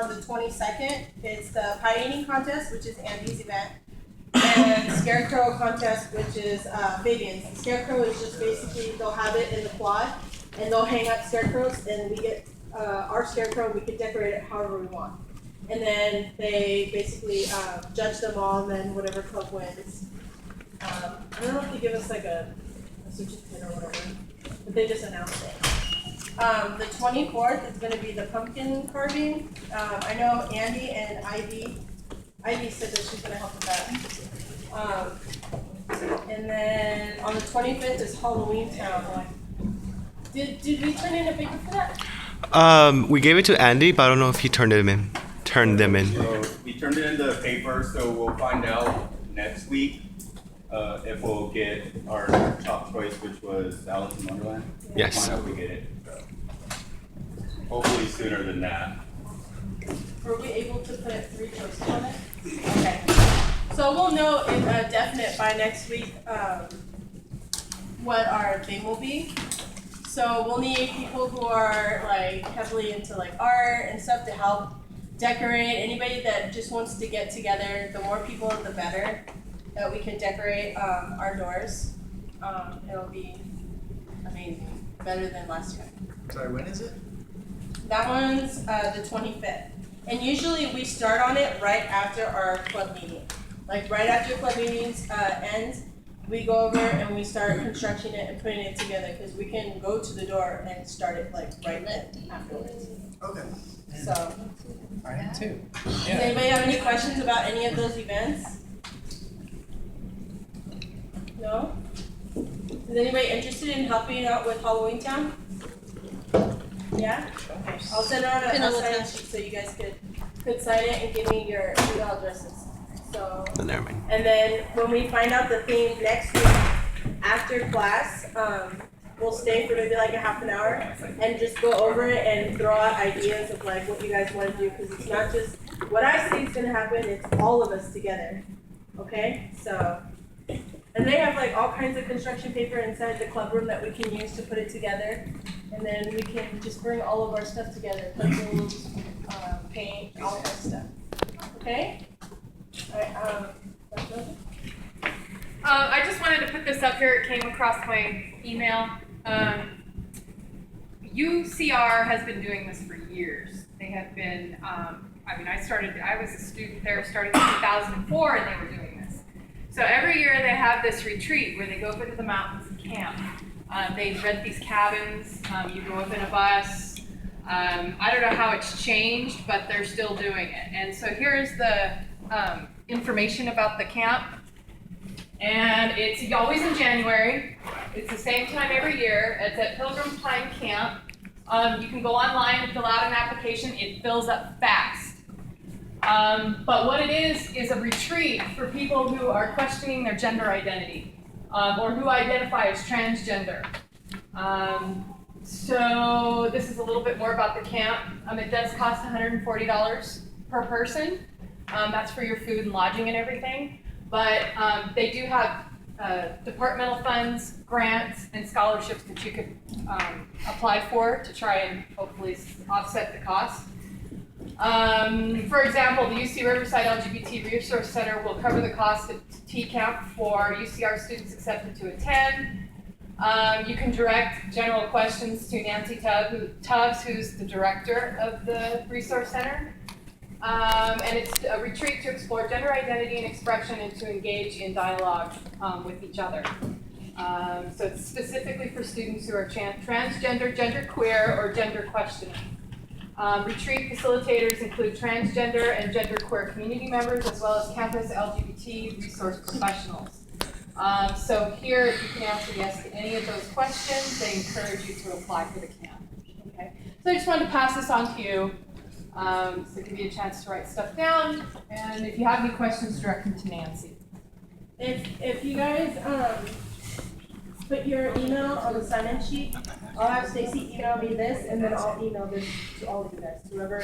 On the 22nd, it's the pie eating contest, which is Andy's event, and scarecrow contest, which is Fabian's. The scarecrow is just basically they'll have it in the quad, and they'll hang up scarecrows, and we get our scarecrow. We can decorate it however we want, and then they basically judge them all, and then whatever club wins. I don't know if they give us like a certificate or whatever, but they just announced it. The 24th is going to be the pumpkin carving. I know Andy and Ivy said that she's going to help with that. And then on the 25th is Halloween Town. Did we turn in a paper for that? We gave it to Andy, but I don't know if he turned them in. So we turned it in the paper, so we'll find out next week if we'll get our top choice, which was Alice in Wonderland. Yes. We'll find out if we get it. So hopefully sooner than that. Were we able to put 3 choices on it? Okay. So we'll know in definite by next week what our theme will be. So we'll need people who are like heavily into like art and stuff to help decorate. Anybody that just wants to get together, the more people, the better that we can decorate our doors. It'll be amazing, better than last year. Sorry, when is it? That one's the 25th. And usually we start on it right after our club meeting. Like right after club meetings ends, we go over and we start constructing it and putting it together because we can go to the door and start it like right then afterwards. Okay. So, I am too. does anybody have any questions about any of those events? No? Is anybody interested in helping out with Halloween Town? Yeah? Okay. I'll send out a sign-in sheet so you guys could sign it and give me your email addresses. So, Never mind. and then when we find out the theme next week after class, we'll stay for maybe like a half an hour and just go over it and throw out ideas of like what you guys want to do because it's not just what I think is going to happen, it's all of us together. Okay? So, and they have like all kinds of construction paper inside the club room that we can use to put it together. And then we can just bring all of our stuff together, pencils, paint, all that stuff. Okay? All right, I just wanted to put this up here. It came across my email. UCR has been doing this for years. They have been, I was a student there starting in 2004 and they were doing this. So every year they have this retreat where they go up into the mountains and camp. They rent these cabins, you go up in a bus. I don't know how it's changed, but they're still doing it. And so here's the information about the camp. And it's always in January. It's the same time every year. It's at Pilgrim Pine Camp. You can go online and fill out an application. It fills up fast. But what it is a retreat for people who are questioning their gender identity. Or who identify as transgender. So this is a little bit more about the camp. It does cost $140 per person. That's for your food and lodging and everything. But they do have departmental funds, grants, and scholarships that you could apply for to try and hopefully offset the cost. For example, the UC Riverside LGBT Resource Center will cover the cost of T-Camp for UCR students accepted to attend. You can direct general questions to Nancy Tubbs, who's the director of the Resource Center. And it's a retreat to explore gender identity and expression and to engage in dialogue with each other. So it's specifically for students who are transgender, genderqueer, or gender questioning. Retreat facilitators include transgender and genderqueer community members as well as campus LGBT resource professionals. So here, if you can answer yes to any of those questions, they encourage you to apply for the camp. Okay. So I just wanted to pass this on to you. So give you a chance to write stuff down. And if you have any questions, direct them to Nancy. If you guys put your email on the sign-in sheet, I'll have Stacy email me this, and then I'll email this to all of you guys, whoever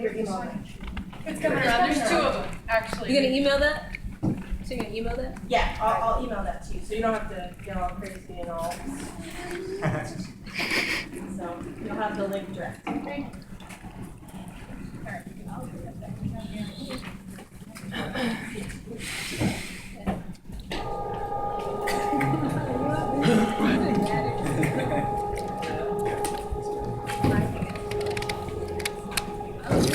your email. It's coming around. There's 2 of them, actually. You're gonna email that? So you're gonna email that? Yeah, I'll email that to you, so you don't have to get all crazy and all. So you'll have the link direct. Okay. Alright,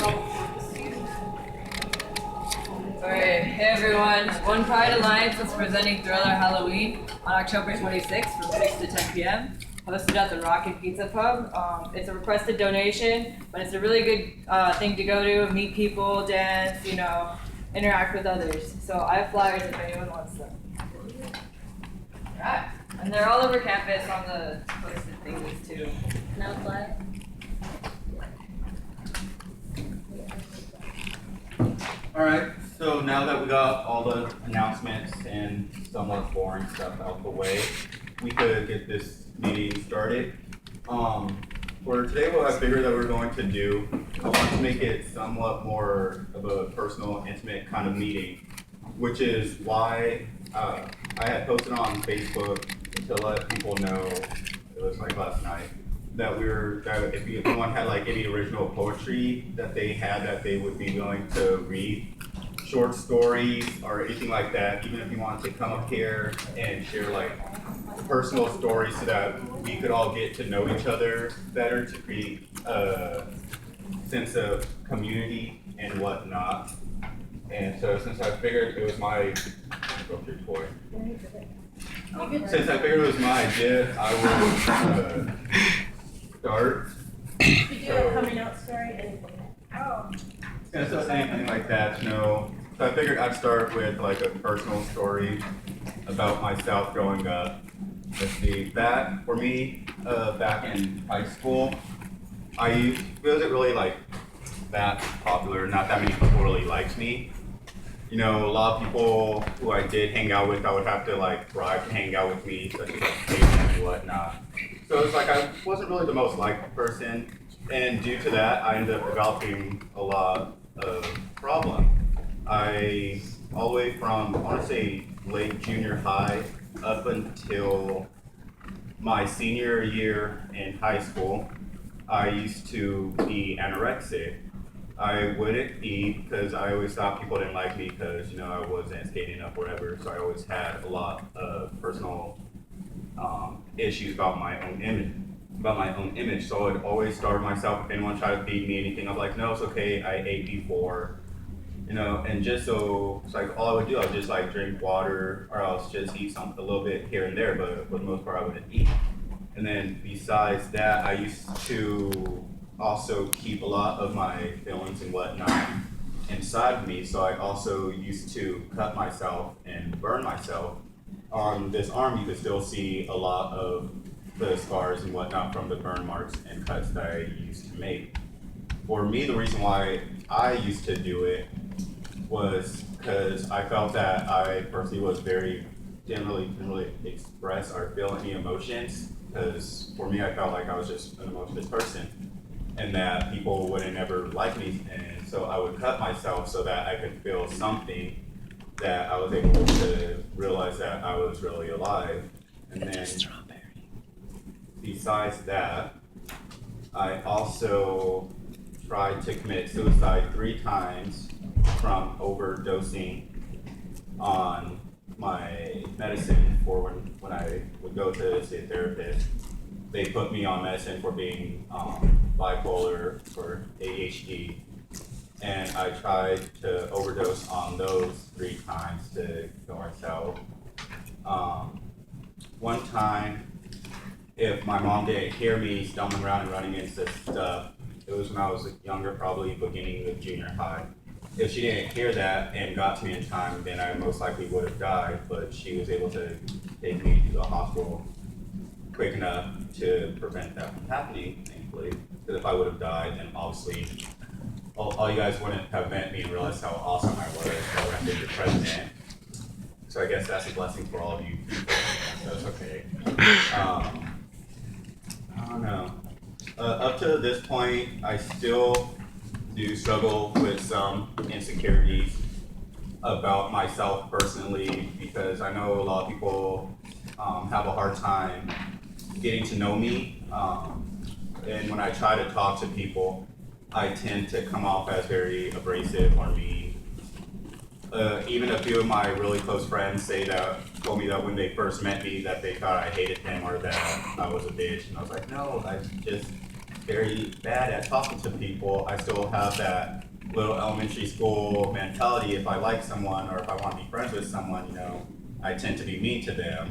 hey everyone. One Pride Alliance is presenting Thriller Halloween on October 26th from 6 to 10 p.m. Hosted at the Rocket Pizza Pub. It's a requested donation, but it's a really good thing to go to, meet people, dance, interact with others. So I have flyers if anyone wants them. Alright, and they're all over campus on the posted thingies too. No flag. Alright, so now that we got all the announcements and somewhat boring stuff out the way, we could get this meeting started. For today, what I figured that we're going to do, I want to make it somewhat more of a personal, intimate kind of meeting, which is why I had posted on Facebook to let people know, it was like last night, that if anyone had like any original poetry that they had that they would be willing to read, short stories or anything like that, even if you wanted to come up here and share like personal stories so that we could all get to know each other better to create a sense of community and whatnot. And so since I figured it was my since I figured it was my idea, I will start. Could you do a coming out story? Anything? Oh. Yeah, so anything like that, So I figured I'd start with like a personal story about myself growing up. Let's see, that for me, back in high school, it wasn't really like that popular. Not that many people really liked me. A lot of people who I did hang out with, I would have to like bribe to hang out with me, such as like and whatnot. So it's like I wasn't really the most liked person, and due to that, I ended up developing a lot of problems. All the way from, I want to say, late junior high up until my senior year in high school, I used to be anorexic. I wouldn't eat because I always thought people didn't like me because, I wasn't skating up or whatever, so I always had a lot of personal issues about my own image. So I would always starve myself. If anyone tried to feed me anything, I'm like, no, it's okay, I ate before. And just so it's like all I would do, I would just like drink water or else just eat something a little bit here and there, but for the most part I wouldn't eat. And then besides that, I used to also keep a lot of my feelings and whatnot inside of me. So I also used to cut myself and burn myself. On this arm, you could still see a lot of the scars and whatnot from the burn marks and cuts that I used to make. For me, the reason why I used to do it was because I felt that I personally was didn't really express or feel any emotions, because for me, I felt like I was just an emotionless person and that people wouldn't ever like me, and so I would cut myself so that I could feel something, that I was able to realize that I was really alive. And then besides that, I also tried to commit suicide 3 times from overdosing on my medicine for when I would go to see a therapist. They put me on medicine for being bipolar, for ADHD, and I tried to overdose on those 3 times to kill myself. One time, if my mom didn't hear me stumbling around and running into stuff, it was when I was younger, probably beginning of junior high. If she didn't hear that and got to me in time, then I most likely would have died, but she was able to take me to the hospital quick enough to prevent that from happening, thankfully. Because if I would have died, then obviously all you guys wouldn't have met me and realized how awesome I was when I your president. So I guess that's a blessing for all of you people, so it's okay. I don't know. Up to this point, I still do struggle with some insecurities about myself personally, because I know a lot of people have a hard time getting to know me. And when I try to talk to people, I tend to come off as very abrasive or mean. Even a few of my really close friends told me that when they first met me that they thought I hated them or that I was a bitch, and I was like, no, very bad at talking to people. I still have that little elementary school mentality. If I like someone or if I want to be friends with someone, I tend to be mean to them.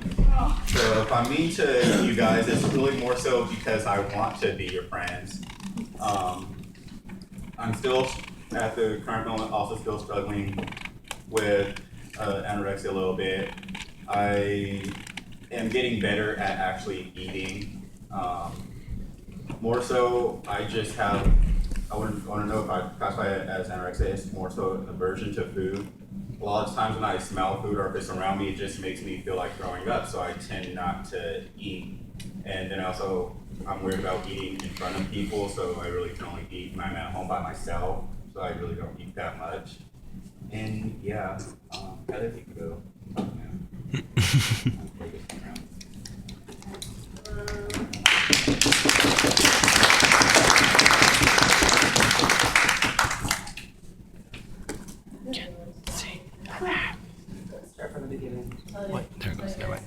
So if I'm mean to you guys, it's really more so because I want to be your friends. I'm still, at the current moment, also still struggling with anorexia a little bit. I am getting better at actually eating. More so, I just have, I want to know if I classify it as anorexia. It's more so an aversion to food. A lot of times when I smell food or if it's around me, it just makes me feel like throwing up, so I tend not to eat. And then also, I'm weird about eating in front of people, so I really can only eat when I'm at home by myself, so I really don't eat that much. And yeah, Heather, if you could go. Start from the beginning. What? There it goes. Never mind.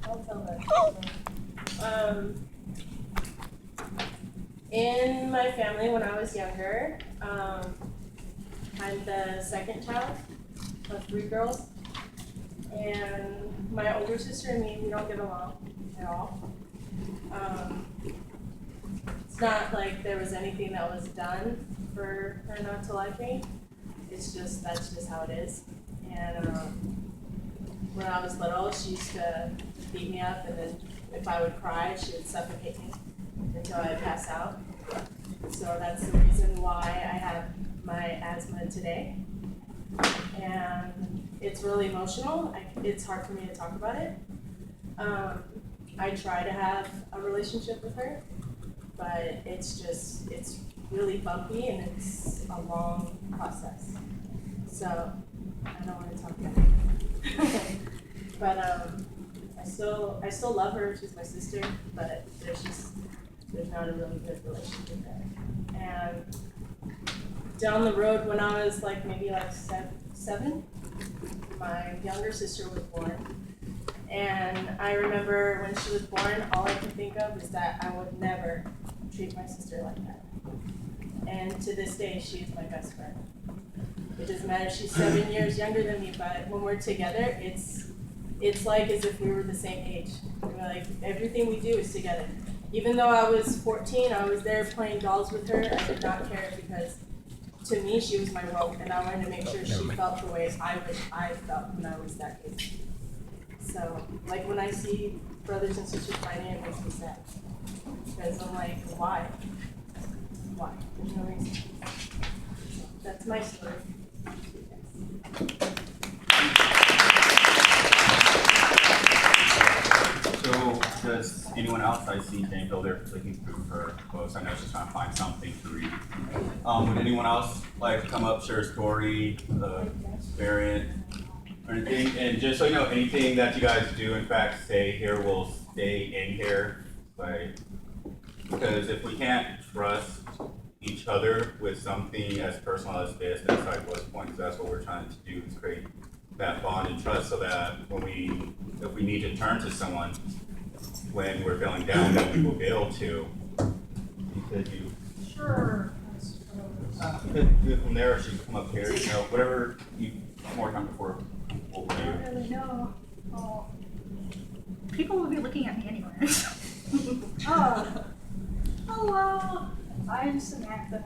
I'll tell that. In my family, when I was younger, I'm the second child of 3 girls, and my older sister and me, we don't get along at all. It's not like there was anything that was done for her not to like me. It's just, that's just how it is. And when I was little, she used to beat me up, and then if I would cry, she would suffocate me until I would pass out. So that's the reason why I have my asthma today. And it's really emotional. It's hard for me to talk about it. I try to have a relationship with her, but it's really bumpy and it's a long process. So I don't want to talk about it. But I still love her. She's my sister, but there's not a really good relationship there. And down the road, when I was maybe 7, my younger sister was born. And I remember when she was born, all I could think of is that I would never treat my sister like that. And to this day, she is my best friend. It doesn't matter, she's 7 years younger than me, but when we're together, it's like as if we were the same age. Everything we do is together. Even though I was 14, I was there playing dolls with her. I did not care because to me, she was my world, and I wanted to make sure she felt the way I wish I felt when I was that age. So, when I see brothers and sisters fighting, it makes me sad. Because I'm like, why? Why? There's no reason. So, that's my story. So, does anyone else I see Danville there clicking through her books? I know she's trying to find something to read. Would anyone else like to come up, share a story, variant, or anything? And just so you know, anything that you guys do, in fact, say here will stay in here. Because if we can't trust each other with something as personal as this, that's was point, because that's what we're trying to do, is create that bond and trust, so that if we need to turn to someone when we're feeling down, then we will be able to. Sure. You could do it from there, or she could come up here, whatever you more comfortable for. I don't really know. Oh. People will be looking at me anyways. Hello. I'm Samantha.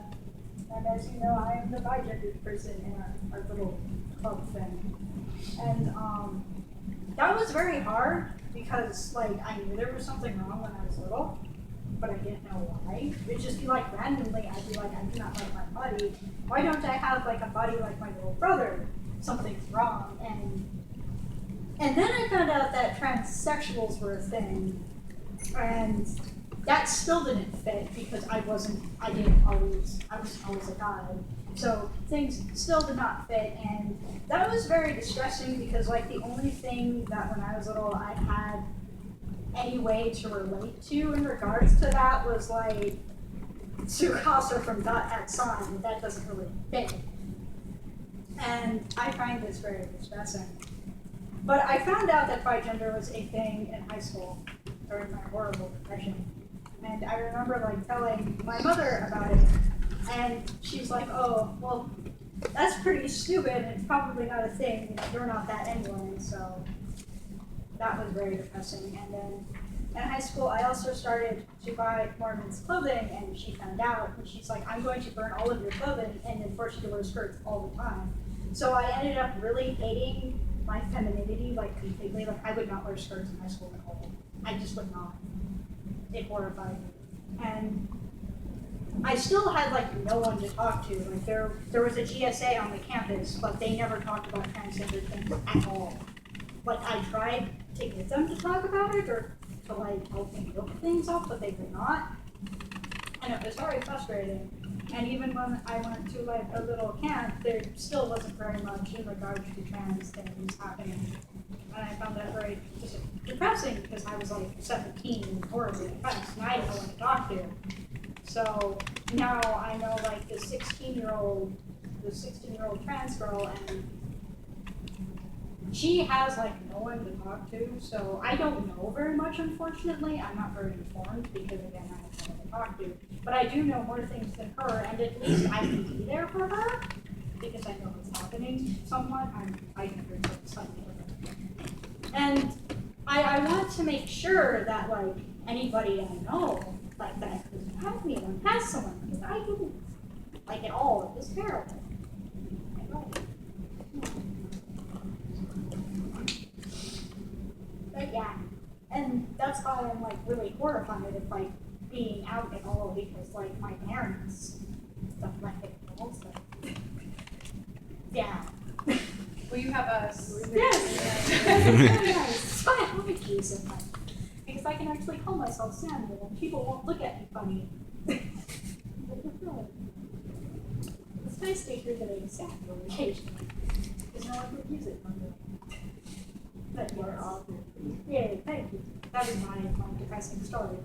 And as you know, I am the bi-gendered person in our little club thing. And that was very hard because I knew there was something wrong when I was little, but I didn't know why. It'd just be randomly, I'd be I do not like my body. Why don't I have a body like my little brother? Something's wrong. And then I found out that transsexuals were a thing, and that still didn't fit because I was always a guy. So things still did not fit, and that was very distressing because the only thing that when I was little I had any way to relate to in regards to that was Tsukasa from Dot at Sign, and that doesn't really fit. And I find this very distressing. But I found out that bigender was a thing in high school. during my horrible depression. And I remember like telling my mother about it, and she's like, "Oh, well, that's pretty stupid. It's probably not a thing. You know, you're not that anyway." So that was very depressing. And then in high school, I also started to buy more men's clothing, and she found out, and she's like, "I'm going to burn all of your clothing and then force you to wear skirts all the time." So I ended up really hating my femininity like completely. Like I would not wear skirts in high school at all. I just would not. It horrified me. And I still had like no one to talk to. Like there was a GSA on the campus, but they never talked about transgender things at all. Like I tried to get them to talk about it or to like help me look things up, but they would not. And it was very frustrating. And even when I went to like a little camp, there still wasn't very much in regards to trans things happening. And I found that very depressing because I was like 17 and horribly depressed, and I didn't know what to talk to. So now I know like the 16-year-old trans girl, and she has like no one to talk to. So I don't know very much, unfortunately. I'm not very informed because again, I have no one to talk to. But I do know more things than her, and at least I can be there for her because I know what's happening somewhat. I can agree with slightly with her. And I want to make sure that like anybody I know, like that could have me and has someone, because I didn't like it all. It was terrible. But yeah, and that's why I'm like really horrified of like being out at all, because like my parents stuff like it also. Yeah. Well, you have us. Yes. Very nice. So I like you so much. Because I can actually call myself Samuel and people won't look at me funny. It's nice to hear the name Samuel occasionally. Because no one would use it normally. But you're all good. Yay, thank you. That was my depressing story.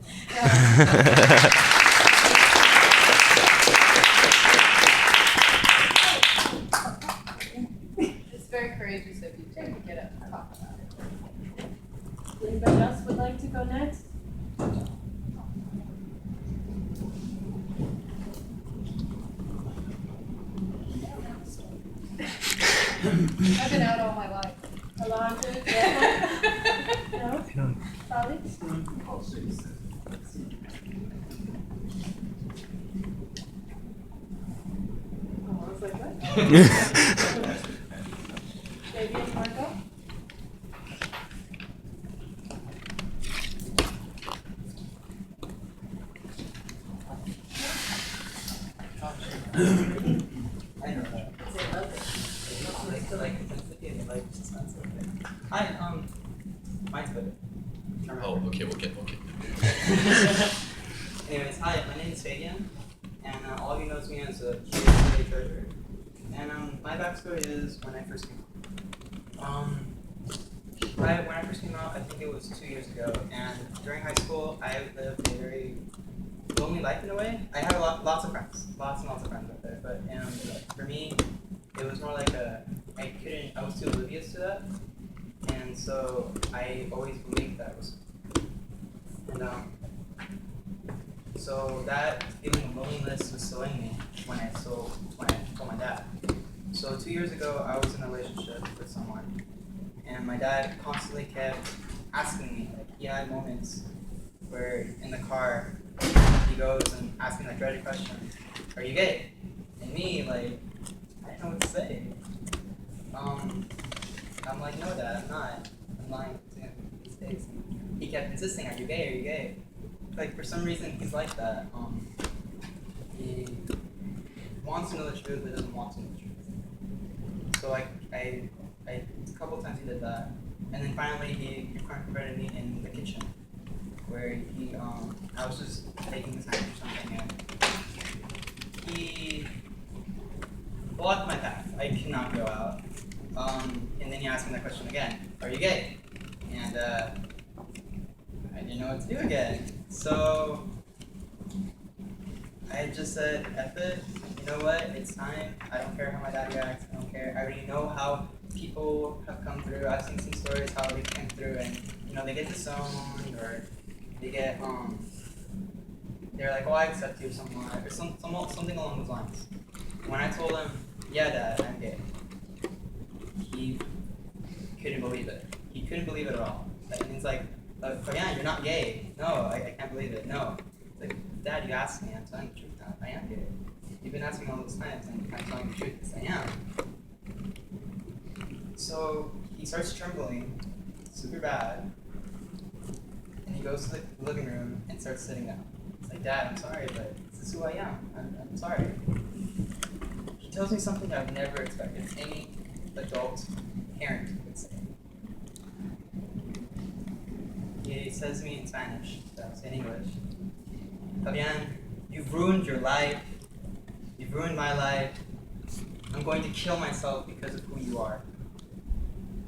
It's very courageous of you to get up and talk about it. Anybody else would like to go next? I've been out all my life. Alondra? Yeah. No? Charlie? Oh, I was like, what? Baby and Marco? I know that. Hi, mine's better. Oh, okay, okay. Anyways, hi, my name is Fabian, and all of you knows me as a GSA treasurer. And my backstory is when I first came out. When I first came out, I think it was 2 years ago, and during high school, I lived a very lonely life in a way. I had lots of friends, lots and lots of friends out there, but for me, it was more like I was too oblivious to that, and so I always believed that was, and so that feeling of loneliness was still in me when I told my dad. So 2 years ago, I was in a relationship with someone, and my dad constantly kept asking me, like he had moments where in the car, he goes and asks me like dreaded question, "Are you gay?" And me, like, I didn't know what to say. I'm like, "No, Dad, I'm not. I'm lying to him these days." He kept insisting, "Are you gay? Are you gay?" Like for some reason, he's like that. He wants to know the truth, but doesn't want to know the truth. So like, a couple times he did that, and then finally he confronted me in the kitchen, where I was just taking his hand or something, and he blocked my path. I could not go out. And then he asked me that question again, "Are you gay?" And I didn't know what to do again. So I just said, "F it, you know what, it's time. I don't care how my dad reacts, I don't care. I already know how people have come through. I've seen some stories how they came through and, they get disowned or they get they're like, oh, I accept you or something like that, or something along those lines. When I told him, yeah, Dad, I'm gay, he couldn't believe it. He couldn't believe it at all. And he's like, yeah, you're not gay. No, I can't believe it. No. It's like, Dad, you asked me. I'm telling the truth now. I am gay. You've been asking me all those times, and I'm telling the truth. Yes, I am. So he starts trembling, super bad, and he goes to the living room and starts sitting down. It's like, Dad, I'm sorry, but this is who I am. I'm sorry. He tells me something I've never expected any adult parent would say. He says to me in Spanish, so I'll say in English, Fabian, you've ruined your life. You've ruined my life. I'm going to kill myself because of who you are.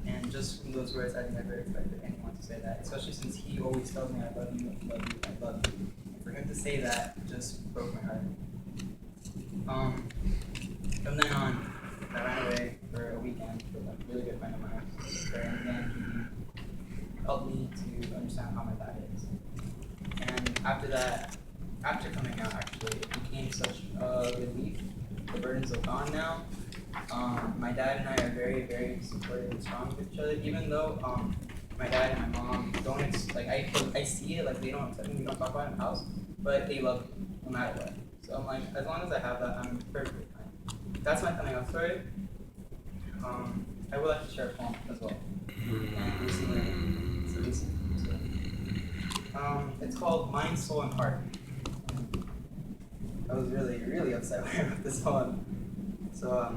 And just from those words, I've never expected anyone to say that, especially since he always tells me, I love you, I love you, I love you. And for him to say that just broke my heart. From then on, I ran away for a weekend with a really good friend of mine. And then he helped me to understand how my dad is. And after that, after coming out, actually, it became such a relief. The burdens are gone now. My dad and I are very, very supportive and strong with each other, even though my dad and my mom don't, I see it, like they don't accept me, we don't talk about it in the house, but they love me, no matter what. So I'm like, as long as I have that, I'm perfectly fine. That's my coming out story. I would like to share a poem as well. Recently, it's a recent story. It's called Mind, Soul, and Heart. I was really, really upset when I wrote this poem. So,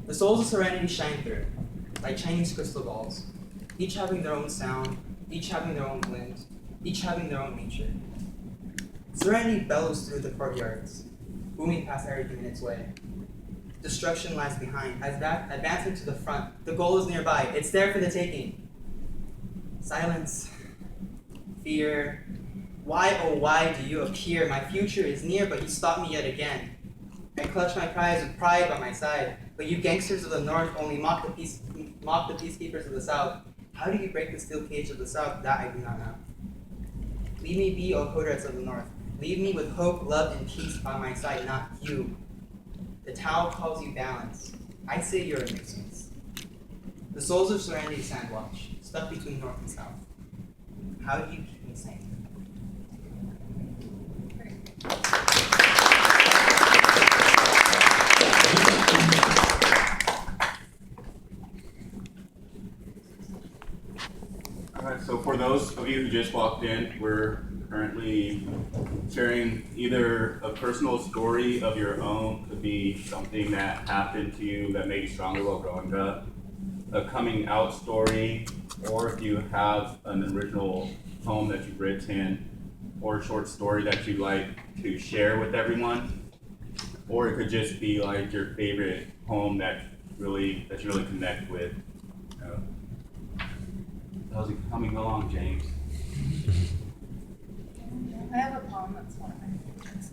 the souls of serenity shine through, like Chinese crystal balls, each having their own sound, each having their own glint, each having their own nature. Serenity bellows through the courtyards, booming past everything in its way. Destruction lies behind, advancing to the front. The goal is nearby, it's there for the taking. Silence, fear. Why, oh why do you appear? My future is near, but you stop me yet again. I clutch my prize with pride by my side, but you gangsters of the north only mock the peacekeepers of the south. How do you break the steel cage of the south? That I do not know. Leave me be, O Codrats of the north. Leave me with hope, love, and peace by my side, not you. The Tao calls you balance. I say you're a nuisance. The souls of serenity stand watch, stuck between north and south. How do you keep me sane? Alright, so for those of you who just walked in, we're currently sharing either a personal story of your own, could be something that happened to you that made you stronger while growing up, a coming out story, or if you have an original poem that you've written, or a short story that you'd like to share with everyone, or it could just be like your favorite poem that you really connect with. How's it coming along, James? I have a poem that's one of my favorites.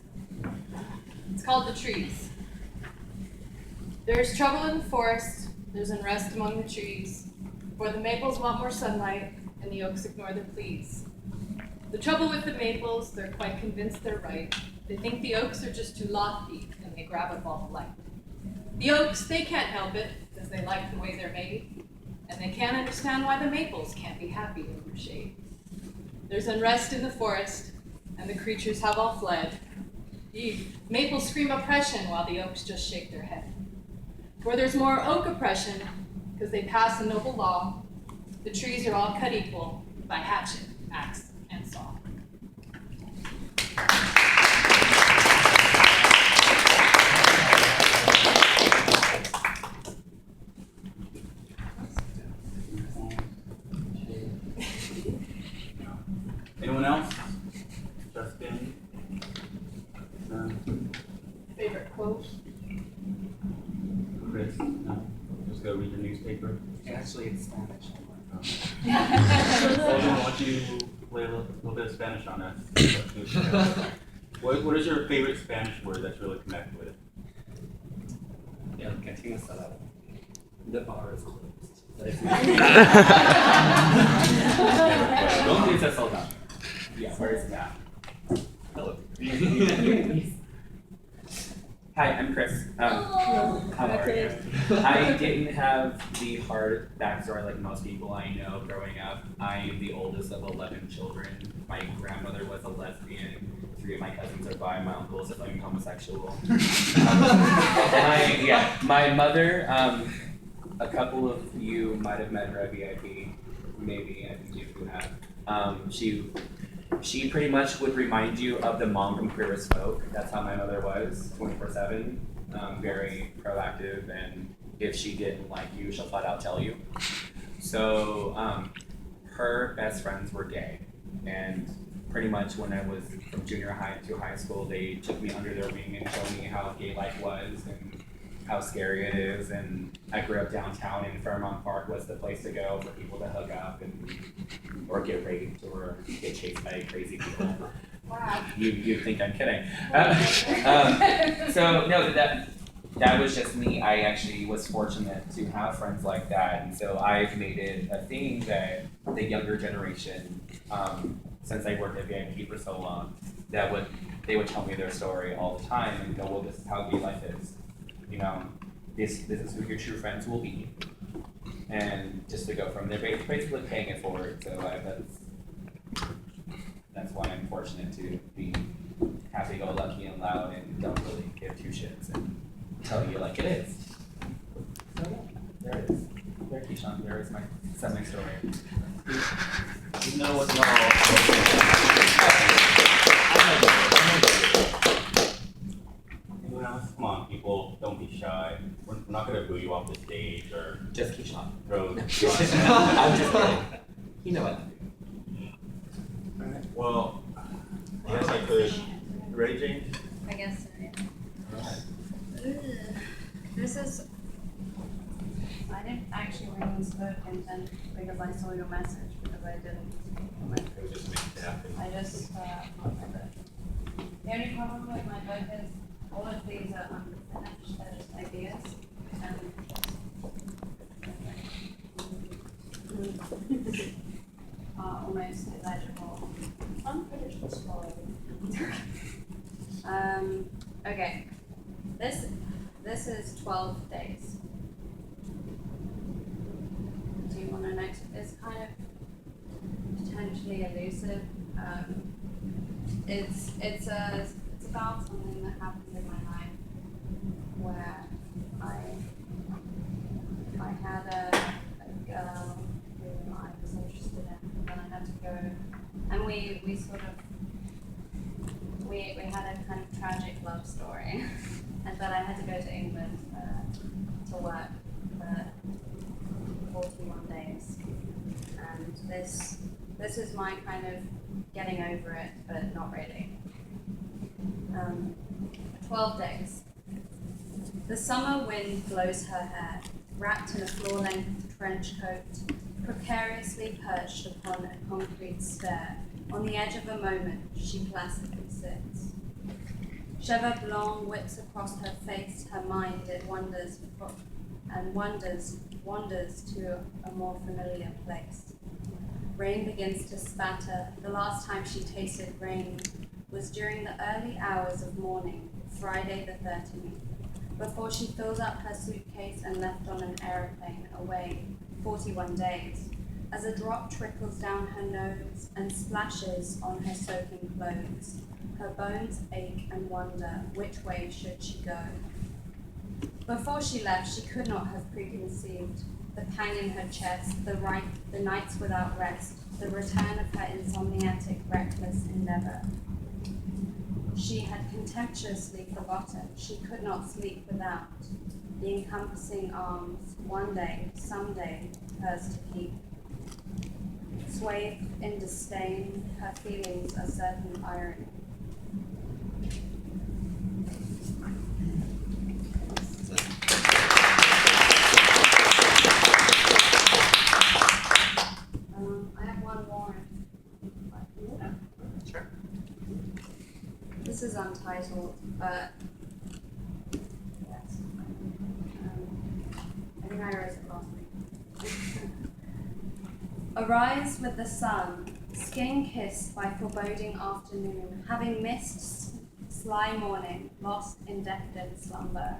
It's called The Trees. There's trouble in the forest, there's unrest among the trees, for the maples want more sunlight, and the oaks ignore their pleas. The trouble with the maples, they're quite convinced they're right. They think the oaks are just too lofty, and they grab up all the light. The oaks, they can't help it, because they like the way they're made, and they can't understand why the maples can't be happy in their shade. There's unrest in the forest, and the creatures have all fled. The maples scream oppression while the oaks just shake their head. For there's more oak oppression, because they pass a noble law. The trees are all cut equal by hatchet, axe, and saw. Anyone else? Justin? Favorite quote? Chris? No? Just go read your newspaper? Actually, it's Spanish. Well, I want you to play a little bit of Spanish on us. What is your favorite Spanish word that you really connect with? El que tiene salado. The bar is closed. Don't please us all down. Yeah, where is that? Hello. Hi, I'm Chris. How are you? I didn't have the hard backstory like most people I know growing up. I am the oldest of 11 children. My grandmother was a lesbian. 3 of my cousins are bi. My uncle is a fucking homosexual. My mother, a couple of you might have met her at VIP. Maybe, I think you have. She pretty much would remind you of the mom from Queer as Folk. That's how my mother was, 24/7. Very proactive, and if she didn't like you, she'll flat out tell you. So her best friends were gay, and pretty much when I was from junior high to high school, they took me under their wing and showed me how gay life was and how scary it is. And I grew up downtown, and Fairmount Park was the place to go for people to hook up and or get raped or get chased by crazy people. Wow. You think I'm kidding? So no, that was just me. I actually was fortunate to have friends like that, and so I've made it a thing that the younger generation, since I worked at VIP for so long, they would tell me their story all the time and go, well, this is how gay life is. You know, this is who your true friends will be, and just to go from there, basically paying it forward. So that's why I'm fortunate to be happy-go-lucky and loud and don't really give two shits and tell you like it is. So yeah, there it is. There, Keyshawn, there is my semi-story. You know what's not anyone else? Come on, people, don't be shy. We're not gonna boo you off the stage or Just Keyshawn. throw. I'm just kidding. You know what to do. Well, I guess I could. You ready, James? I guess so, yeah. Alright. This is. I didn't actually bring this book and then because I saw your message because I didn't. It would just make it happen. I just thought of it. The only problem with my book is all of these are unfinished. They're just ideas. Almost illegible. Unfinished story. Okay. This is 12 days. Do you want to know? It's kind of potentially elusive. It's about something that happened in my life where I had a girl who I was interested in, and then I had to go, and we had a kind of tragic love story, and then I had to go to England to work for 41 days, and this is my kind of getting over it, but not really. 12 days. The summer wind blows her hair, wrapped in a floor-length trench coat, precariously perched upon a concrete stair. On the edge of a moment, she placidly sits. Cheveux blanc whips across her face, her mind, it wanders to a more familiar place. Rain begins to spatter. The last time she tasted rain was during the early hours of morning, Friday the 13th, before she filled up her suitcase and left on an aeroplane away 41 days. As a drop trickles down her nose and splashes on her soaking clothes, her bones ache and wonder which way should she go. Before she left, she could not have preconceived the pang in her chest, the nights without rest, the return of her insomniatic, reckless endeavor. She had contemptuously forgotten she could not sleep without the encompassing arms, one day, someday, hers to keep. Swathed in disdain, her feelings a certain irony. I have one more. Sure. This is untitled, but yes. I think I wrote it last week. Arise with the sun, skin kissed by foreboding afternoon, having missed sly morning, lost in decadent slumber.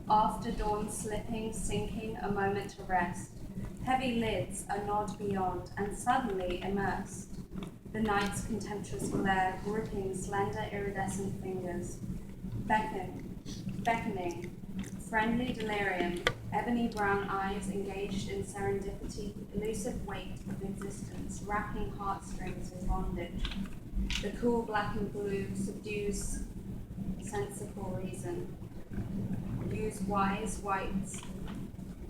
After dawn slipping, sinking, a moment to rest, heavy lids, a nod beyond, and suddenly immersed. The night's contemptuous glare, gripping slender iridescent fingers, beckoning, friendly delirium, ebony brown eyes engaged in serendipity, elusive weight of existence, wrapping heartstrings in bondage. The cool black and blue subdues sensible reason. Use wise whites,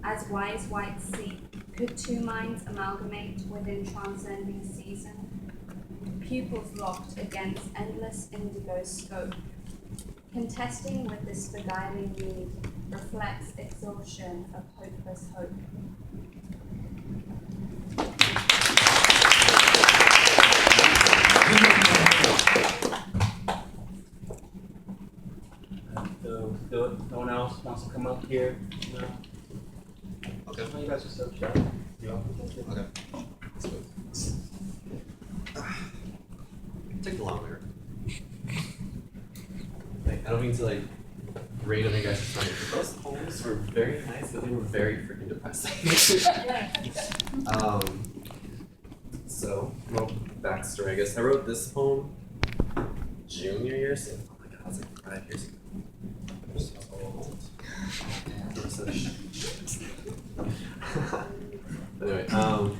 as wise whites seek. Could two minds amalgamate within transcending season? Pupils locked against endless indigo scope. Contesting with this beguiling need reflects exhaustion of hopeless hope. So, no one else wants to come up here? No? Okay. Oh, you guys are so shy. Okay. Take the longer. Like, I don't mean to like rain on you guys' stomach, but those poems were very nice, but they were very freaking depressing. So, well, backstory, I guess. I wrote this poem junior year, so oh my god, I was like 5 years ago. I'm so old. I'm so Anyway,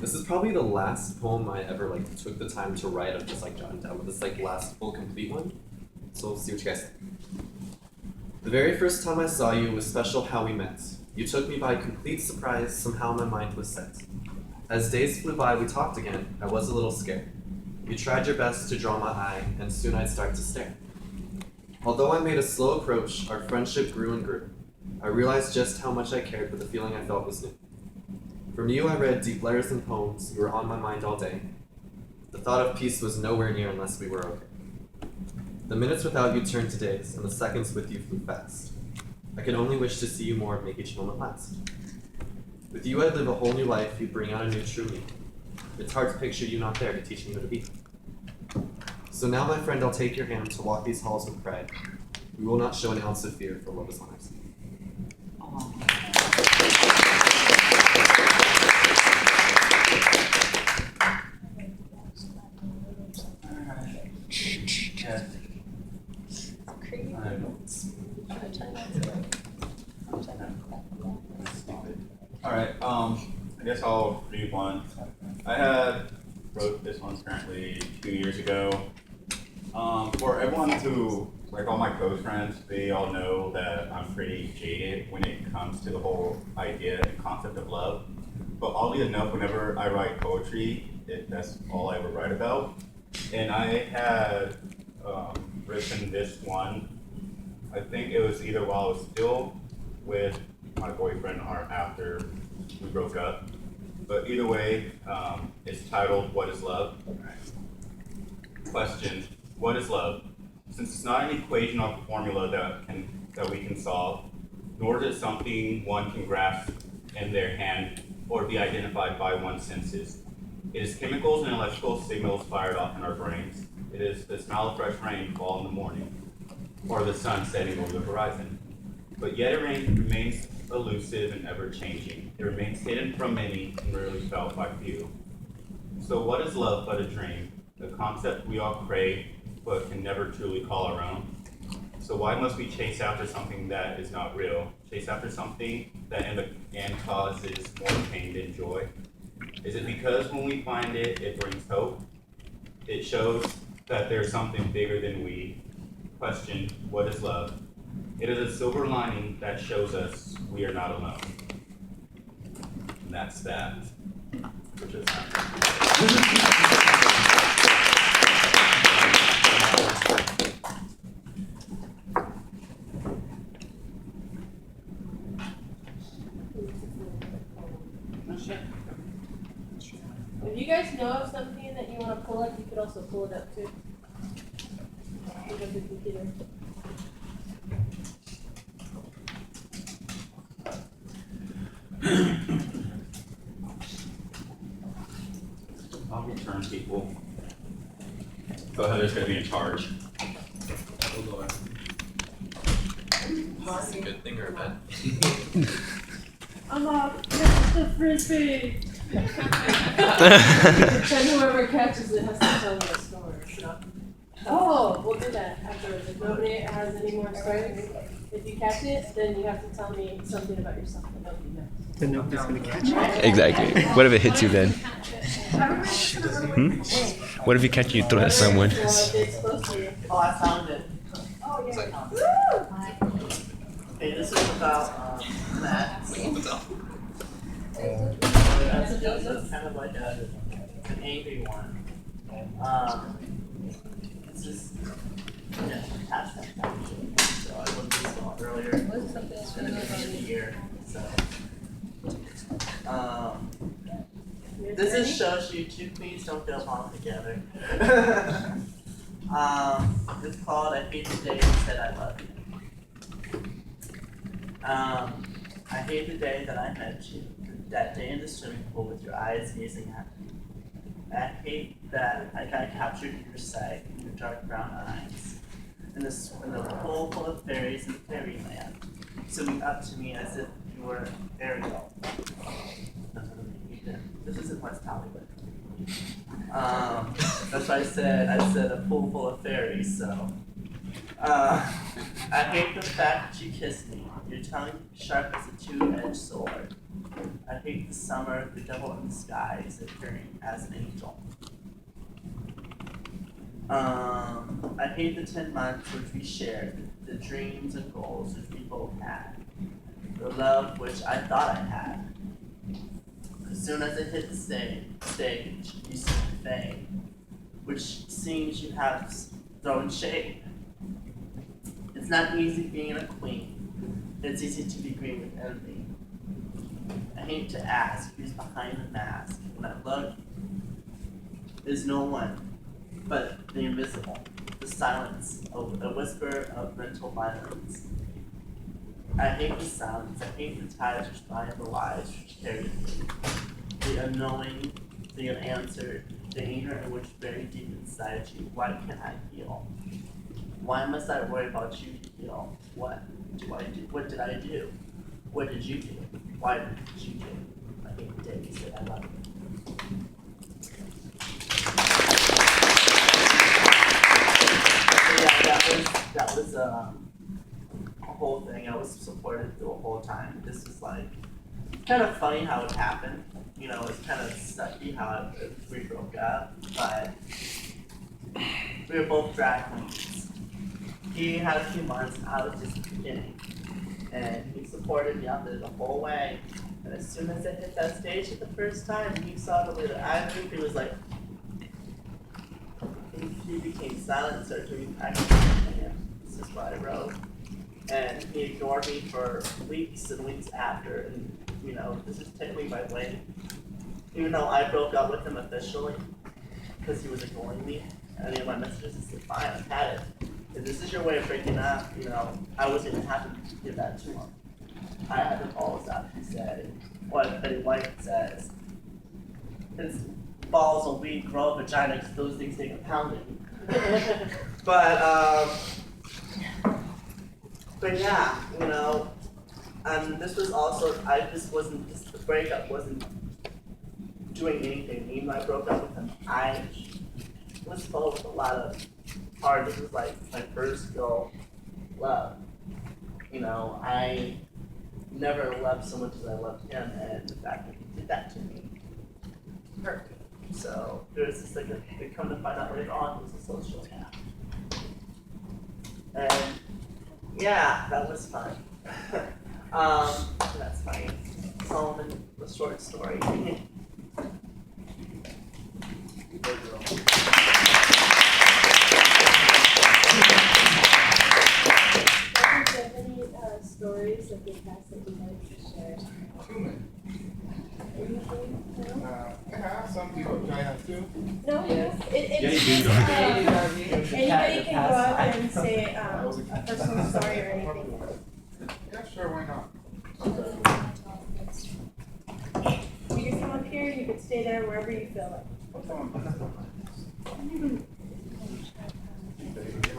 this is probably the last poem I ever like took the time to write. I'm just like jotting down, but this is like last full complete one. So we'll see what you guys think. The very first time I saw you was special how we met. You took me by complete surprise, somehow my mind was set. As days flew by, we talked again. I was a little scared. You tried your best to draw my eye, and soon I'd start to stare. Although I made a slow approach, our friendship grew and grew. I realized just how much I cared, but the feeling I felt was new. From you I read deep letters and poems, you were on my mind all day. The thought of peace was nowhere near unless we were okay. The minutes without you turned to days, and the seconds with you flew fast. I could only wish to see you more, make each moment last. With you I'd live a whole new life, you'd bring out a new true me. It's hard to picture you not there to teach me who to be. So now my friend, I'll take your hand to walk these halls with pride. We will not show an ounce of fear, for love is on our side. Alright, I guess I'll read one. Wrote this one currently 2 years ago. For everyone who, like all my close friends, they all know that I'm pretty jaded when it comes to the whole idea and concept of love. But oddly enough, whenever I write poetry, that's all I ever write about. And I had written this one, I think it was either while I was still with my boyfriend or after we broke up. But either way, it's titled, What is Love? Question, what is love? Since it's not an equation or formula that we can solve, nor is it something one can grasp in their hand or be identified by one's senses. It is chemicals and electrical signals fired off in our brains. It is the smell of fresh rain fall in the morning, or the sun setting over the horizon. But yet it remains elusive and ever-changing. It remains hidden from many and rarely felt by few. So what is love but a dream? The concept we all crave, but can never truly call our own. So why must we chase after something that is not real? Chase after something that in the end causes more pain than joy? Is it because when we find it, it brings hope? It shows that there's something bigger than we. Question, what is love? It is a silver lining that shows us we are not alone. And that's that. Which is If you guys know of something that you want to pull up, you could also pull it up too. Look at the computer. brother's gonna be in charge. Is this a good thing or a bad? I'm up. Catch the frisbee. And whoever catches it has to tell me a story. Oh, we'll do that afterwards. If nobody has any more stories, if you catch it, then you have to tell me something about yourself that nobody knows. Then nobody's gonna catch it. Exactly. What if it hits you then? What if you catch it and you throw it at someone? Well, if it's supposed to. Oh, I found it. Oh, yeah. Okay, this is about Matt. It's kind of like an angry one. It's just past that actually. So I wouldn't do this one earlier. It's gonna be the end of the year. So this is shows you two queens don't get along together. It's called I Hate the Day You Said I Love You. I hate the day that I met you, that day in the swimming pool with your eyes gazing at me. I hate that I got captured in your sight, in your dark brown eyes, in the pool full of fairies in fairyland, swimming up to me as if you were Ariel. This isn't West Hollywood. That's why I said a pool full of fairies, so. I hate the fact that you kissed me, your tongue sharp as a two-edged sword. I hate the summer, the devil in the skies, appearing as an angel. I hate the 10 months which we shared, the dreams and goals which we both had, the love which I thought I had. As soon as it hit the stage, you seemed to fade, which seems you have thrown shade. It's not easy being a queen. It's easy to be green with envy. I hate to ask who's behind the mask. When I look, there's no one but the invisible, the silence, a whisper of mental violence. I hate the silence. I hate the ties which bind the lies which carry me. The unknowing, the unanswered, the anger in which very deep inside you. Why can't I heal? Why must I worry about you to heal? What do I do? What did I do? What did you do? Why did you do? I hate the day you said I love you. So yeah, that was a whole thing. I was supported through a whole time. This was like kind of funny how it happened. You know, it's kind of sucky how we broke up, but we were both drag queens. He had a few months, I was just beginning. And he supported me out there the whole way. And as soon as I hit that stage for the first time, he saw the way that I moved, he was like, he became silent and started doing practice. This is what I wrote. And he ignored me for weeks and weeks after. And, you know, this is technically my way. Even though I broke up with him officially, because he was ignoring me, any of my messages, it's like, fine, I've had it. If this is your way of breaking up, you know, I wasn't even happy to give that to him. I had to follow stuff he said. What Betty White says. It's balls of weed grow a vagina because those things take a pounding. But yeah, you know, and this was also, the breakup wasn't doing anything. Even though I broke up with him, I was full with a lot of hard. This was like my first real love. You know, I never loved so much as I loved him, and the fact that he did that to me hurt me. So there's this like they come to find out later on he was a sociopath. And yeah, that was fun. That's my Solomon, the short story. Stories of the past that you'd like to share? Anything? No? I have some people. Do I have two? No, Yeah, it's you do. anybody can go out and say a personal story or anything. Yeah, sure, why not? You can come up here, you can stay there, wherever you feel like. What's on?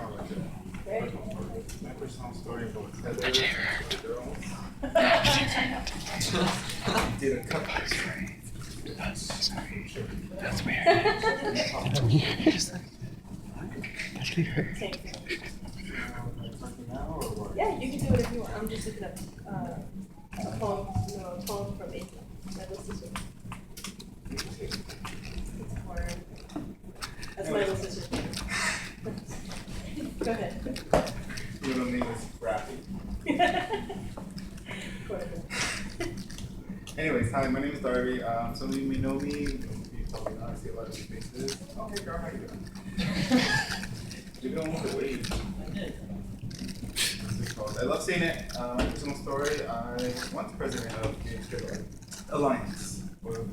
more like a Great. my personal story about Heather and the girls. Did a couple. That's weird. Yeah, you can do whatever you want. I'm just looking up a poem from April. My little sister. It's horror. That's my little sister's name. Go ahead. Middle name is Rafi. Anyways, hi, my name is Darby. Some of you may know me. Some of you probably not. I see a lot of your faces. Oh, hey girl, how you doing? You're doing with the wave. I love seeing it. My personal story, I was once president of the GSA Alliance, or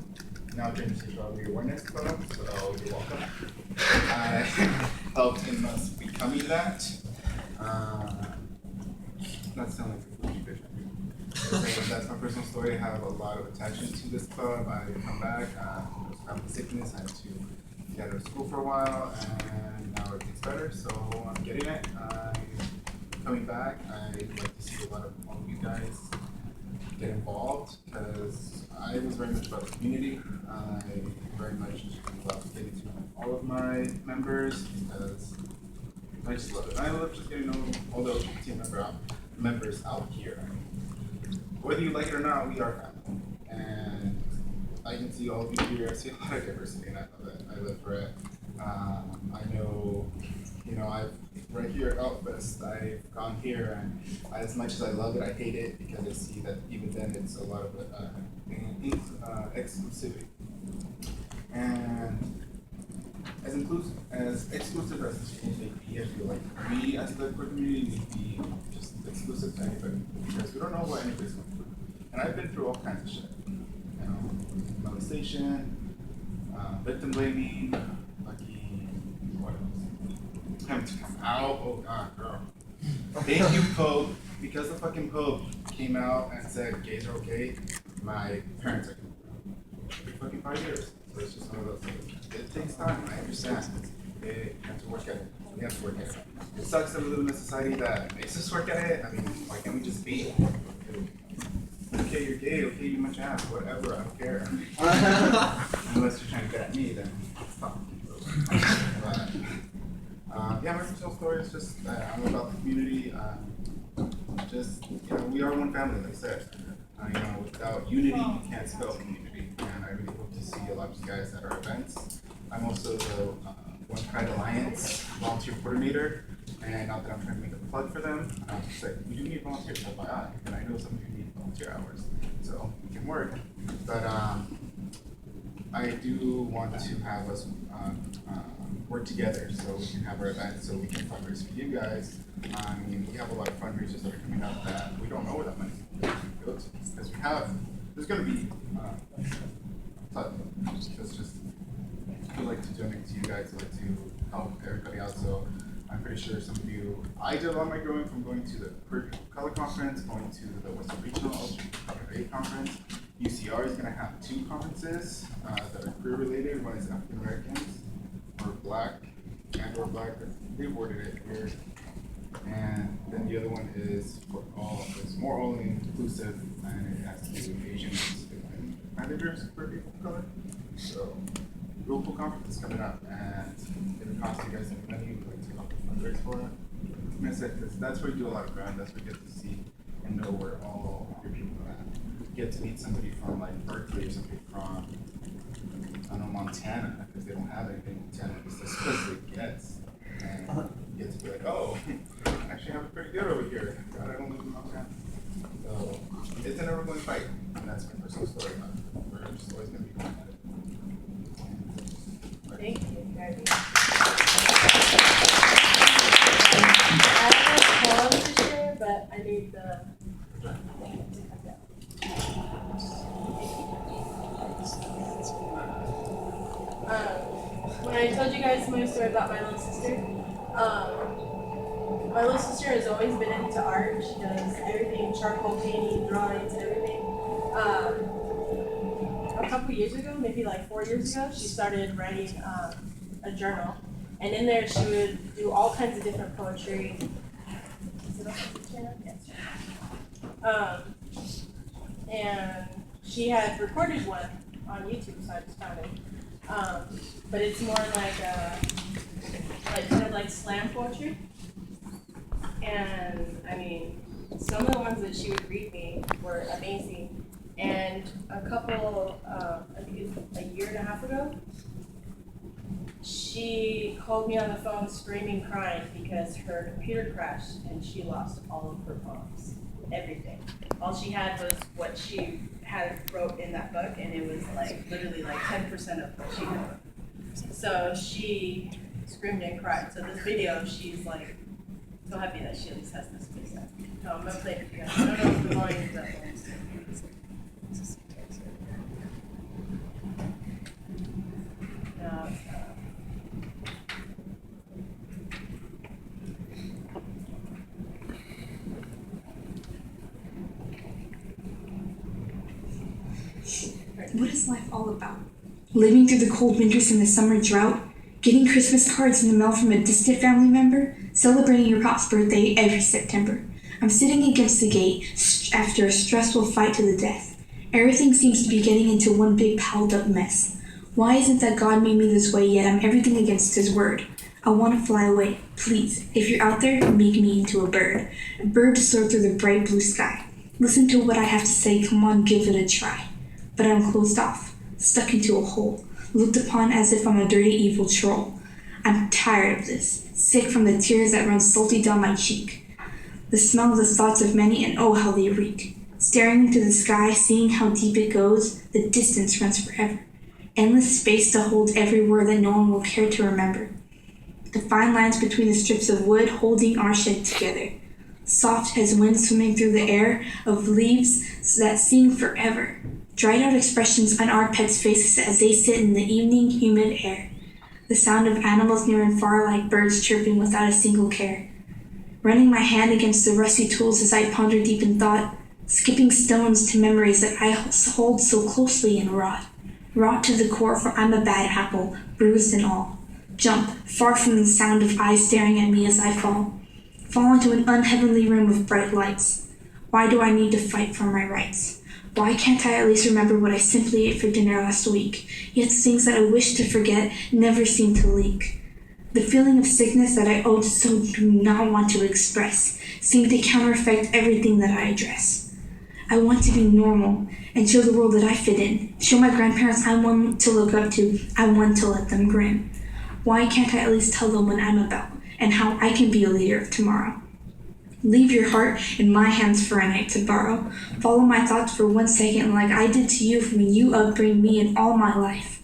now Gender Sexuality Awareness Club, so you're welcome. I helped in us becoming that. Not sound like a food bitch. So that's my personal story. I have a lot of attachment to this club. I come back, I was having sickness, I had to get out of school for a while, and now everything's better, so I'm getting it. Coming back, I'd like to see a lot of all of you guys get involved, because I was very much about the community. I very much love getting to know all of my members, because I just love it. I love just getting to know all the team members out here. Whether you like it or not, we are family. And I can see all of you here. I see a lot of diversity, and I love it. I live for it. I know, I've right here at Outfest, I've gone here, and as much as I love it, I hate it, because I see that even then it's a lot of exclusivity. And as exclusive as this may be, I feel like we as the queer community need to be just exclusive to anybody, because we don't know what anybody's going through. And I've been through all kinds of shit. Molestation, victim blaming, what else? Having to come out, oh god, girl. Thank you, Pope. Because the fucking Pope came out and said gays are okay, my parents are gonna be fucking 5 years. So it's just one of those things. It takes time, I understand. You have to work at it. We have to work at it. It sucks that we live in a society that makes us work at it. I mean, why can't we just be? Okay, you're gay, okay, you much ass, whatever, I don't care. Unless you're trying to get at me, then stop. But, yeah, my personal story is just, I'm about the community. We are one family, like I said. Without unity, you can't spell community. And I really hope to see a lot of you guys at our events. I'm also the One Pride Alliance volunteer coordinator. And not that I'm trying to make a plug for them, I'm just like, we do need volunteers, FYI. And I know some of you need volunteer hours, so we can work. But I do want to have us work together so we can have our events, so we can fundraise for you guys. I mean, we have a lot of fundraisers that are coming up that we don't know where that money's going to go to, because there's going to be it's just, I like to donate to you guys, I like to help everybody out. So I'm pretty sure some of you, I did a lot of my growing from going to the Queer Color Conference, going to the Western Regional LGBTQIA Conference. UCR is going to have 2 conferences that are queer related. One is African Americans or Black or Black. They worded it weird. And then the other one is for all. It's more all inclusive, and it has to do with Asian and managers for people of color. So, real cool conference is coming up, and if it costs you guys any money, we'd like to help fundraise for it. I'm gonna say, because that's where you do a lot of ground. That's where you get to see and know where all your people are at. You get to meet somebody from like Berkeley or somebody from, I don't know, Montana, because they don't have anything in Montana. It's as close as it gets. And you get to be like, oh, I actually have it pretty good over here. God, I don't live in Montana. So it's a never going fight. And that's my personal story. We're just always going to be going at it. Thank you, Gabby. I have a poem to share, but I need the thing to come down. When I told you guys my story about my little sister, my little sister has always been into art. She does everything, charcoal painting, drawings, everything. A couple years ago, maybe like 4 years ago, she started writing a journal. And in there, she would do all kinds of different poetry. Is it on the channel? Yes. And she had recorded one on YouTube, so I just found it. But it's more like kind of like slam poetry. And I mean, some of the ones that she would read me were amazing. And a couple, I think it's a year and a half ago, she called me on the phone screaming, crying because her computer crashed and she lost all of her poems, everything. All she had was what she had wrote in that book, and it was like literally like 10% of what she had wrote. So she screamed and cried. So this video, she's like so happy that she at least has this video. So I'm gonna play it for you guys. I don't know if the volume is up there. No, it's not. What is life all about? Living through the cold winters and the summer drought? Getting Christmas cards in the mail from a distant family member? Celebrating your pop's birthday every September? I'm sitting against the gate after a stressful fight to the death. Everything seems to be getting into one big piled up mess. Why isn't that God made me this way, yet I'm everything against his word? I want to fly away. Please, if you're out there, make me into a bird. A bird to soar through the bright blue sky. Listen to what I have to say, come on, give it a try. But I'm closed off, stuck into a hole, looked upon as if I'm a dirty, evil troll. I'm tired of this, sick from the tears that run salty down my cheek. The smell of the thoughts of many, and oh, how they reek. Staring into the sky, seeing how deep it goes, the distance runs forever. Endless space to hold every word that no one will care to remember. The fine lines between the strips of wood holding our shed together. Soft as wind swimming through the air of leaves that sing forever. Dried out expressions on our pets' faces as they sit in the evening humid air. The sound of animals near and far like birds chirping without a single care. Running my hand against the rusty tools as I ponder deep in thought. Skipping stones to memories that I hold so closely and rot. Rot to the core, for I'm a bad apple, bruised and all. Jump, far from the sound of eyes staring at me as I fall. Fall into an unheavenly room of bright lights. Why do I need to fight for my rights? Why can't I at least remember what I simply ate for dinner last week? Yet things that I wish to forget never seem to leak. The feeling of sickness that I so do not want to express seem to counterfeit everything that I address. I want to be normal and show the world that I fit in. Show my grandparents I'm one to look up to. I'm one to let them grin. Why can't I at least tell them what I'm about and how I can be a leader of tomorrow? Leave your heart in my hands for a night to borrow. Follow my thoughts for 1 second like I did to you when you upbring me in all my life.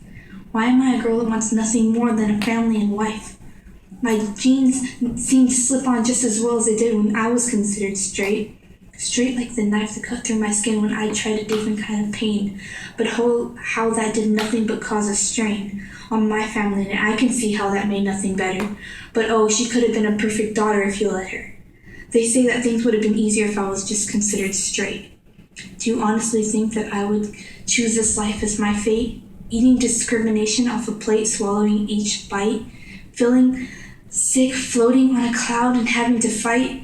Why am I a girl that wants nothing more than a family and wife? My jeans seem to slip on just as well as they did when I was considered straight. Straight like the knife that cut through my skin when I tried a different kind of pain. But how that did nothing but cause a strain on my family, and I can see how that made nothing better. But oh, she could have been a perfect daughter if you let her. They say that things would have been easier if I was just considered straight. Do you honestly think that I would choose this life as my fate? Eating discrimination off a plate, swallowing each bite? Feeling sick, floating on a cloud and having to fight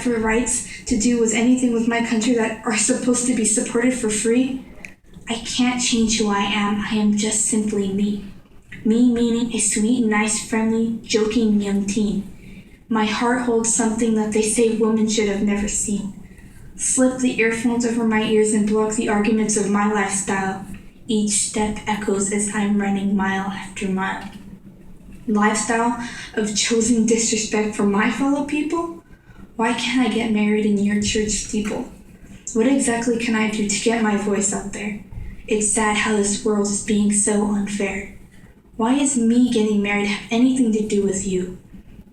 for rights to do with anything with my country that are supposed to be supported for free? I can't change who I am just simply me. Me meaning a sweet, nice, friendly, joking young teen. My heart holds something that they say women should have never seen. Slip the earphones over my ears and block the arguments of my lifestyle. Each step echoes as I'm running mile after mile. Lifestyle of chosen disrespect for my fellow people? Why can't I get married in your church steeple? What exactly can I do to get my voice out there? It's sad how this world is being so unfair. Why is me getting married have anything to do with you?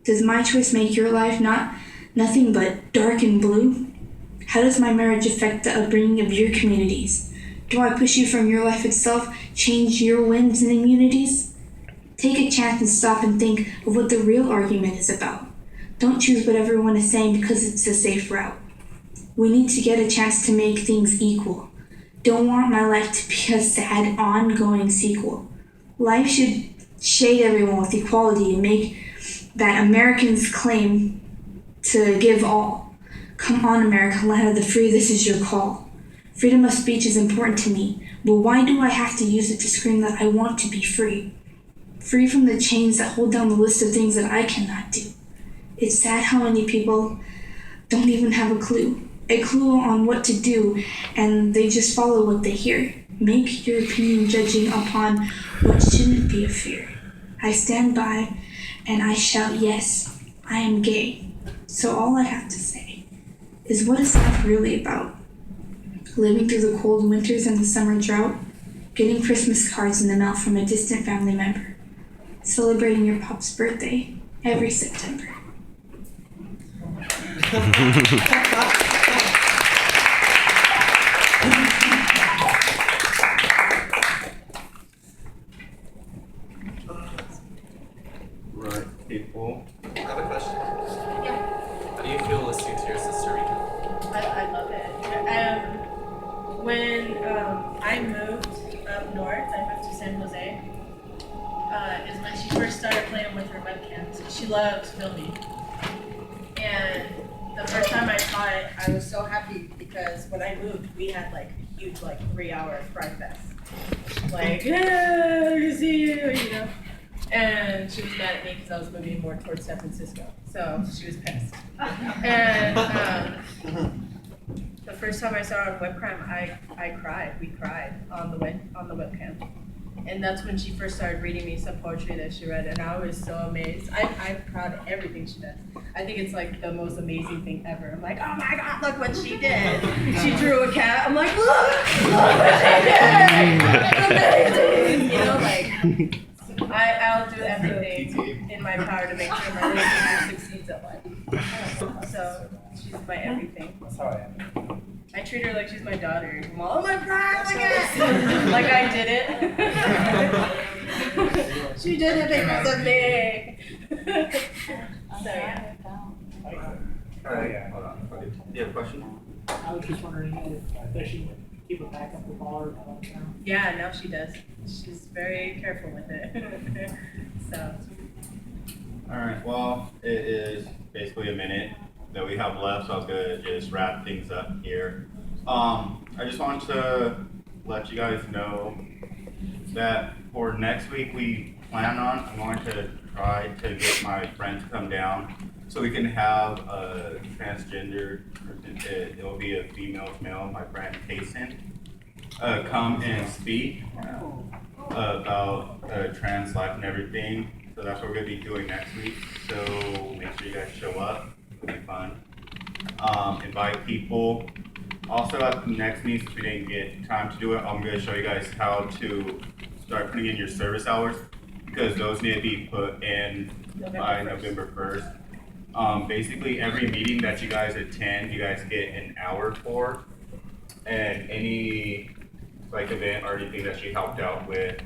Does my choice make your life nothing but dark and blue? How does my marriage affect the upbringing of your communities? Do I push you from your life itself, change your whims and immunities? Take a chance and stop and think of what the real argument is about. Don't choose what everyone is saying because it's a safe route. We need to get a chance to make things equal. Don't want my life to be a sad, ongoing sequel. Life should shade everyone with equality and make that Americans claim to give all. Come on, America, land of the free, this is your call. Freedom of speech is important to me, but why do I have to use it to scream that I want to be free? Free from the chains that hold down the list of things that I cannot do. It's sad how many people don't even have a clue on what to do, and they just follow what they hear. Make your opinion judging upon what shouldn't be a fear. I stand by and I shout, yes, I am gay. So all I have to say is, what is life really about? Living through the cold winters and the summer drought, getting Christmas cards in the mail from a distant family member, celebrating your pop's birthday every September. Right, people. I have a question. Yeah. How do you feel listening to your sister recount? I love it. When I moved up north, I moved to San Jose, is when she first started playing with her webcams. She loves filming. And the first time I saw it, I was so happy because when I moved, we had like a huge 3-hour Fry Fest. Like, yeah, I can see you, you know? And she was mad at me because I was moving more towards San Francisco. So she was pissed. And the first time I saw her on webcam, I cried. We cried on the webcam. And that's when she first started reading me some poetry that she read, and I was so amazed. I'm proud of everything she does. I think it's like the most amazing thing ever. I'm like, oh my God, look what she did. She drew a cat. I'm like, look what she did. It's amazing. You know, like, I'll do everything in my power to make sure my little sister succeeds at life. So she's my everything. I treat her like she's my daughter. I'm all, oh my God, look at it! Like I did it. She did it because of me. So yeah. Alright, hold on. Okay. You have a question? I was just wondering if she keep a backup of all her accounts. Yeah, now she does. She's very careful with it. So. Alright, well, it is basically a minute that we have left, so I was gonna just wrap things up here. I just wanted to let you guys know that for next week I'm going to try to get my friend to come down so we can have a transgender person, it will be a female male, my friend Kason, come and speak about trans life and everything. So that's what we're gonna be doing next week. So make sure you guys show up. It'll be fun. Invite people. Also at the next meeting, since we didn't get time to do it, I'm gonna show you guys how to start putting in your service hours, because those need to be put in by November 1st. Basically every meeting that you guys attend, you guys get an hour for, and any event or anything that she helped out with,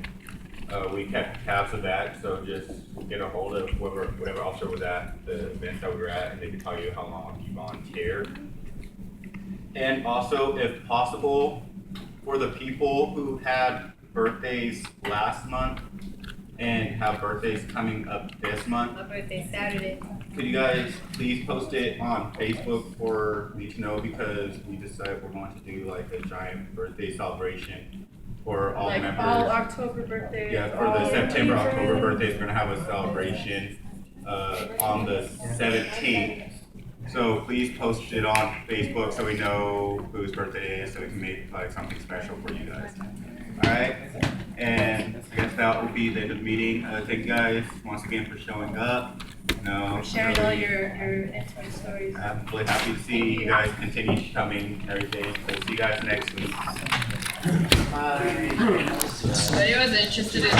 we kept tabs of that, so just get a hold of whatever officer was at the events that we were at, and they can tell you how long you volunteered. And also, if possible, for the people who had birthdays last month and have birthdays coming up this month, My birthday's Saturday. could you guys please post it on Facebook for me to know, because we decided we're going to do a giant birthday celebration for all members. All October birthdays. Yeah, for the September, October birthdays, we're gonna have a celebration on the 17th. So please post it on Facebook so we know whose birthday it is, so we can make something special for you guys. Alright, and I guess that will be the end of the meeting. Thank you guys once again for showing up. For sharing all your intimate stories. I'm really happy to see you guys continue coming every day. So see you guys next week. If anyone's interested in